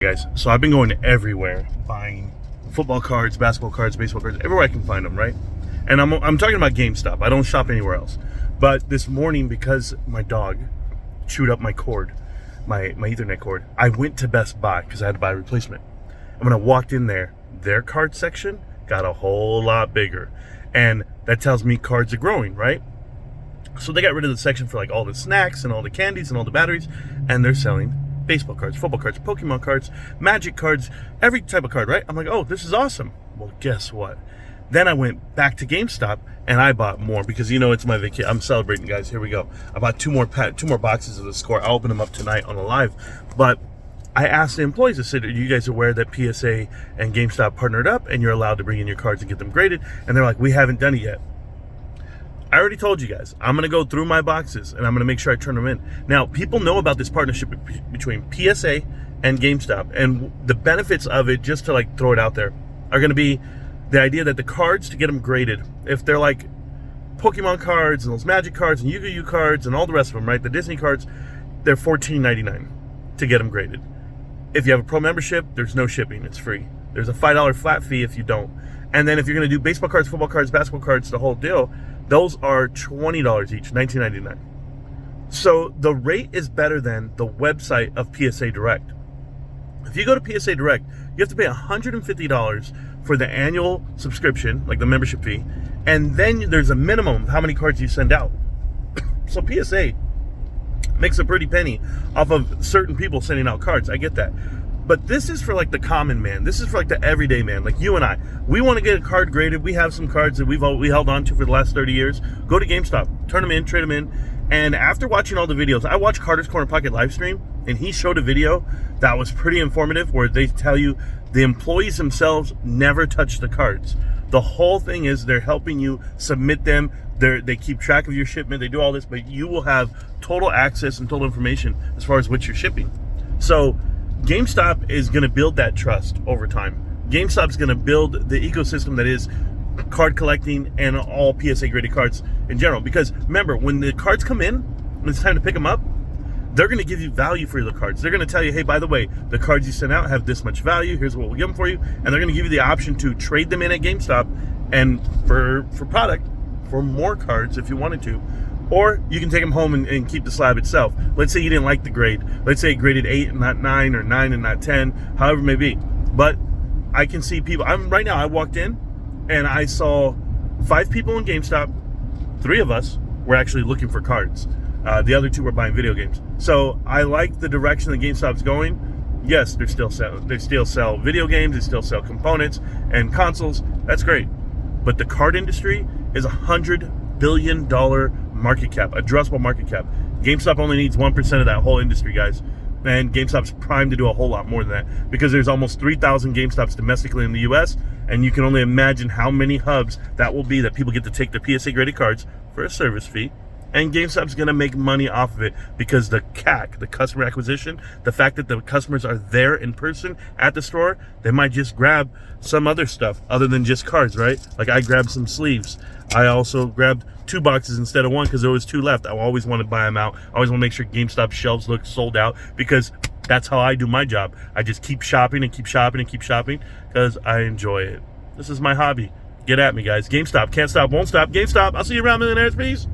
Guys, so I've been going everywhere buying football cards, basketball cards, baseball cards, everywhere I can find them, right? And I'm talking about GameStop. I don't shop anywhere else. But this morning, because my dog chewed up my cord, my Ethernet cord, I went to Best Buy because I had to buy a replacement. And when I walked in there, their card section got a whole lot bigger. And that tells me cards are growing, right? So they got rid of the section for like all the snacks and all the candies and all the batteries, and they're selling baseball cards, football cards, Pokemon cards, Magic cards, every type of card, right? I'm like, oh, this is awesome. Well, guess what? Then I went back to GameStop and I bought more because, you know, it's my vacation. I'm celebrating, guys. Here we go. I bought two more boxes of the score. I'll open them up tonight on the live. But I asked the employees, I said, are you guys aware that PSA and GameStop partnered up and you're allowed to bring in your cards and get them graded? And they're like, we haven't done it yet. I already told you guys, I'm going to go through my boxes and I'm going to make sure I turn them in. Now, people know about this partnership between PSA and GameStop, and the benefits of it, just to like throw it out there, are going to be the idea that the cards, to get them graded, if they're like Pokemon cards and those Magic cards and Yu-Gi-Oh cards and all the rest of them, right? The Disney cards, they're $14.99 to get them graded. If you have a pro membership, there's no shipping. It's free. There's a $5 flat fee if you don't. And then if you're going to do baseball cards, football cards, basketball cards, the whole deal, those are $20 each, $19.99. So the rate is better than the website of PSA Direct. If you go to PSA Direct, you have to pay $150 for the annual subscription, like the membership fee, and then there's a minimum of how many cards you send out. So PSA makes a pretty penny off of certain people sending out cards. I get that. But this is for like the common man. This is for like the everyday man, like you and I. We want to get a card graded. We have some cards that we held on to for the last 30 years. Go to GameStop, turn them in, trade them in. And after watching all the videos, I watched Carter's Corner Pocket live stream, and he showed a video that was pretty informative where they tell you the employees themselves never touch the cards. The whole thing is they're helping you submit them. They keep track of your shipment. They do all this, but you will have total access and total information as far as what you're shipping. So GameStop is going to build that trust over time. GameStop is going to build the ecosystem that is card collecting and all PSA graded cards in general. Because remember, when the cards come in, when it's time to pick them up, they're going to give you value for the cards. They're going to tell you, hey, by the way, the cards you sent out have this much value. Here's what we'll give them for you. And they're going to give you the option to trade them in at GameStop and for product, for more cards if you wanted to. Or you can take them home and keep the slab itself. Let's say you didn't like the grade. Let's say it graded 8 and not 9, or 9 and not 10, however it may be. But I can see people. Right now, I walked in and I saw 5 people in GameStop. 3 of us were actually looking for cards. The other 2 were buying video games. So I like the direction that GameStop's going. Yes, they still sell video games. They still sell components and consoles. That's great. But the card industry is $100 billion market cap, addressable market cap. GameStop only needs 1% of that whole industry, guys. And GameStop's primed to do a whole lot more than that, because there's almost 3,000 GameStops domestically in the US, and you can only imagine how many hubs that will be that people get to take their PSA graded cards for a service fee. And GameStop's going to make money off of it because the CAC, the customer acquisition, the fact that the customers are there in person at the store, they might just grab some other stuff other than just cards, right? Like I grabbed some sleeves. I also grabbed 2 boxes instead of 1 because there was 2 left. I always want to buy them out. I always want to make sure GameStop shelves look sold out, because that's how I do my job. I just keep shopping and keep shopping and keep shopping because I enjoy it. This is my hobby. Get at me, guys. GameStop. Can't stop, won't stop. GameStop. I'll see you around, millionaires. Peace.